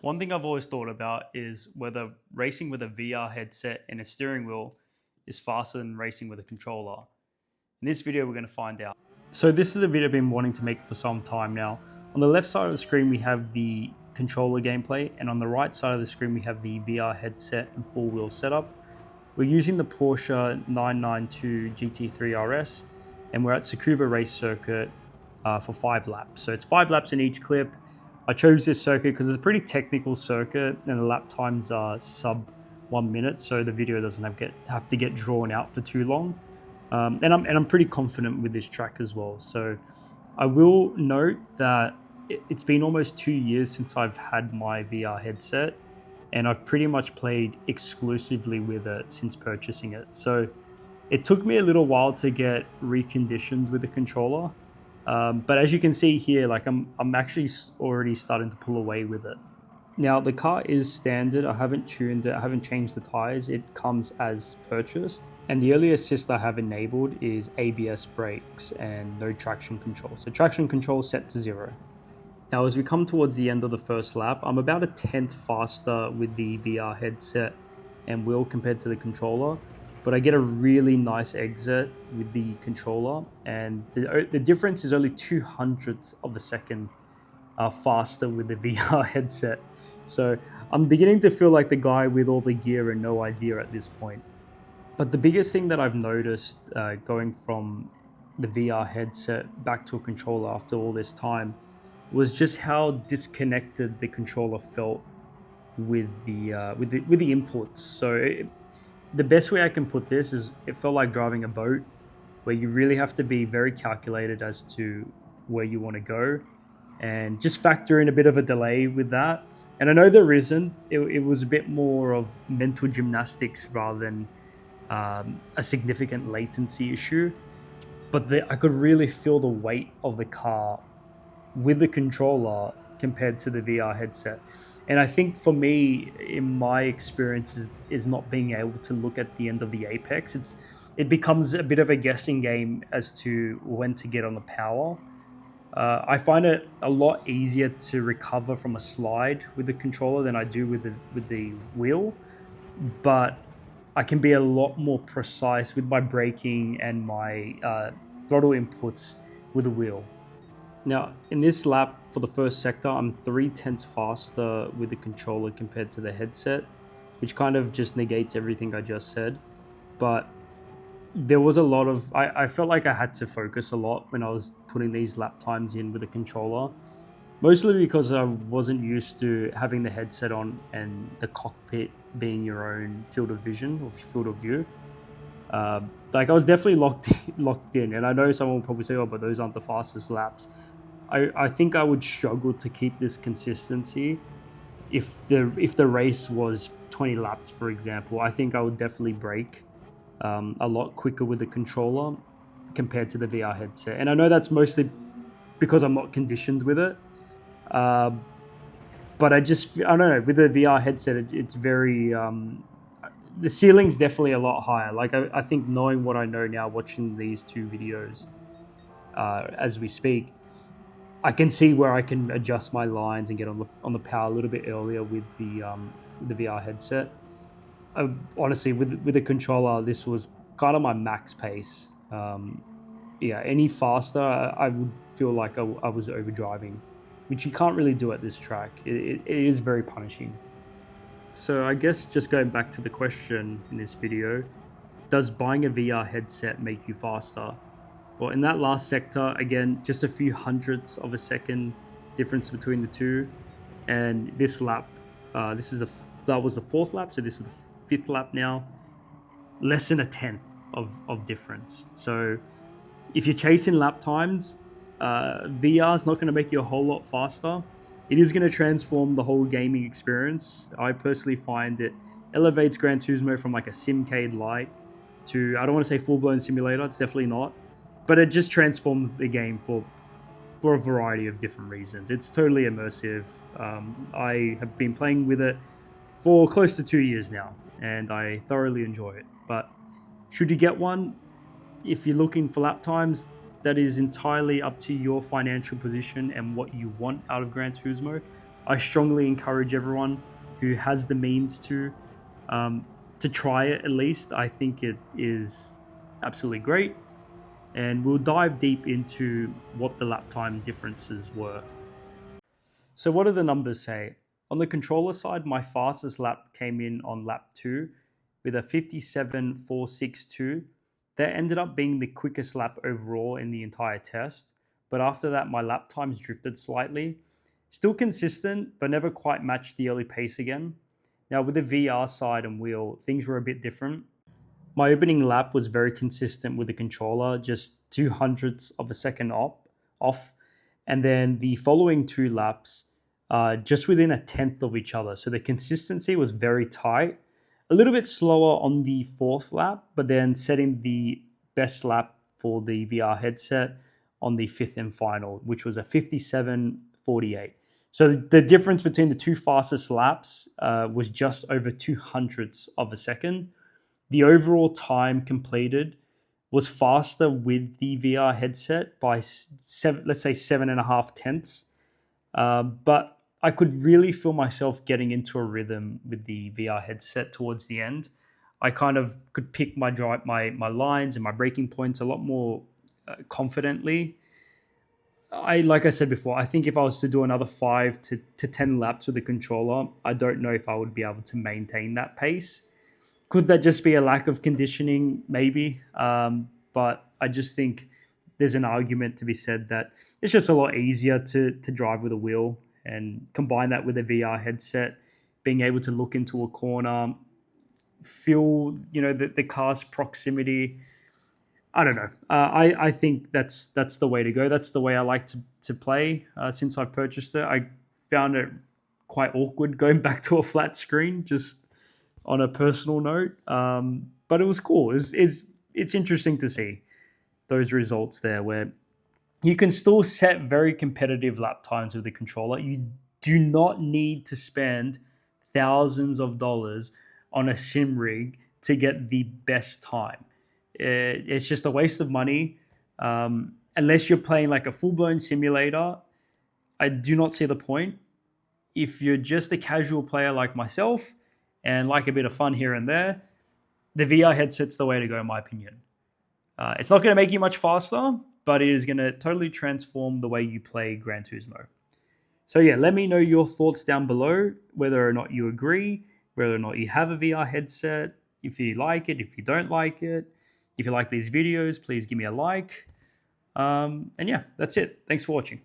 One thing I've always thought about is whether racing with a VR headset and a steering wheel is faster than racing with a controller. In this video, we're going to find out. So this is a video I've been wanting to make for some time now. On the left side of the screen, we have the controller gameplay, and on the right side of the screen, we have the VR headset and full wheel setup. We're using the Porsche 992 GT3 RS, and we're at Tsukuba race circuit for 5 laps. So it's 5 laps in each clip. I chose this circuit because it's a pretty technical circuit and the lap times are sub 1 minute, so the video doesn't have to get drawn out for too long. And I'm pretty confident with this track as well. So I will note that it's been almost 2 years since I've had my VR headset, and I've pretty much played exclusively with it since purchasing it. So it took me a little while to get reconditioned with the controller. But as you can see here, like I'm actually already starting to pull away with it. Now the car is standard. I haven't tuned it. I haven't changed the tires. It comes as purchased. And the early assist I have enabled is ABS brakes and no traction control. So traction control set to 0. Now as we come towards the end of the first lap, I'm about a tenth faster with the VR headset and wheel compared to the controller. But I get a really nice exit with the controller, and the difference is only 0.02 of a second faster with the VR headset. So I'm beginning to feel like the guy with all the gear and no idea at this point. But the biggest thing that I've noticed going from the VR headset back to a controller after all this time was just how disconnected the controller felt with the inputs. So the best way I can put this is it felt like driving a boat where you really have to be very calculated as to where you want to go and just factor in a bit of a delay with that. And I know there isn't. It was a bit more of mental gymnastics rather than a significant latency issue. But I could really feel the weight of the car with the controller compared to the VR headset. And I think for me, in my experience, is not being able to look at the end of the apex. It becomes a bit of a guessing game as to when to get on the power. I find it a lot easier to recover from a slide with the controller than I do with the wheel, but I can be a lot more precise with my braking and my throttle inputs with the wheel. Now, in this lap for the first sector, I'm 0.3 faster with the controller compared to the headset, which kind of just negates everything I just said. But there was a lot of... I felt like I had to focus a lot when I was putting these lap times in with the controller, mostly because I wasn't used to having the headset on and the cockpit being your own field of vision or field of view. Like I was definitely locked in, and I know someone will probably say, "Oh, but those aren't the fastest laps." I think I would struggle to keep this consistency if the race was 20 laps, for example. I think I would definitely brake a lot quicker with the controller compared to the VR headset. And I know that's mostly because I'm not conditioned with it. But I don't know, with the VR headset, it's very... the ceiling's definitely a lot higher. Like I think knowing what I know now, watching these two videos as we speak, I can see where I can adjust my lines and get on the power a little bit earlier with the VR headset. Honestly, with the controller, this was kind of my max pace. Yeah, any faster, I would feel like I was overdriving, which you can't really do at this track. It is very punishing. So I guess just going back to the question in this video, does buying a VR headset make you faster? Well, in that last sector, again, just a few hundredths of a second difference between the two. And this lap, that was the 4th lap, so this is the 5th lap now. Less than a tenth of difference. So if you're chasing lap times, VR is not going to make you a whole lot faster. It is going to transform the whole gaming experience. I personally find it elevates Gran Turismo from like a simcade light to, I don't want to say full-blown simulator, it's definitely not. But it just transformed the game for a variety of different reasons. It's totally immersive. I have been playing with it for close to 2 years now, and I thoroughly enjoy it. But should you get one, if you're looking for lap times, that is entirely up to your financial position and what you want out of Gran Turismo. I strongly encourage everyone who has the means to try it at least. I think it is absolutely great. And we'll dive deep into what the lap time differences were. So what do the numbers say? On the controller side, my fastest lap came in on lap 2 with a 57.462. That ended up being the quickest lap overall in the entire test. But after that, my lap times drifted slightly. Still consistent, but never quite matched the early pace again. Now with the VR side and wheel, things were a bit different. My opening lap was very consistent with the controller, just 200ths of a second off. And then the following 2 laps, just within a tenth of each other. So the consistency was very tight. A little bit slower on the 4th lap, but then setting the best lap for the VR headset on the 5th and final, which was a 57.48. So the difference between the 2 fastest laps was just over 200ths of a second. The overall time completed was faster with the VR headset by let's say 7.5 tenths. But I could really feel myself getting into a rhythm with the VR headset towards the end. I kind of could pick my lines and my braking points a lot more confidently. Like I said before, I think if I was to do another 5 to 10 laps with the controller, I don't know if I would be able to maintain that pace. Could that just be a lack of conditioning? Maybe. But I just think there's an argument to be said that it's just a lot easier to drive with a wheel, and combine that with a VR headset, being able to look into a corner, feel, the car's proximity. I don't know. I think that's the way to go. That's the way I like to play since I've purchased it. I found it quite awkward going back to a flat screen, just on a personal note. But it was cool. It's interesting to see those results there where you can still set very competitive lap times with the controller. You do not need to spend thousands of dollars on a sim rig to get the best time. It's just a waste of money. Unless you're playing like a full-blown simulator, I do not see the point. If you're just a casual player like myself and like a bit of fun here and there, the VR headset's the way to go, in my opinion. It's not going to make you much faster, but it is going to totally transform the way you play Gran Turismo. So yeah, let me know your thoughts down below, whether or not you agree, whether or not you have a VR headset, if you like it, if you don't like it. If you like these videos, please give me a like. And yeah, that's it. Thanks for watching.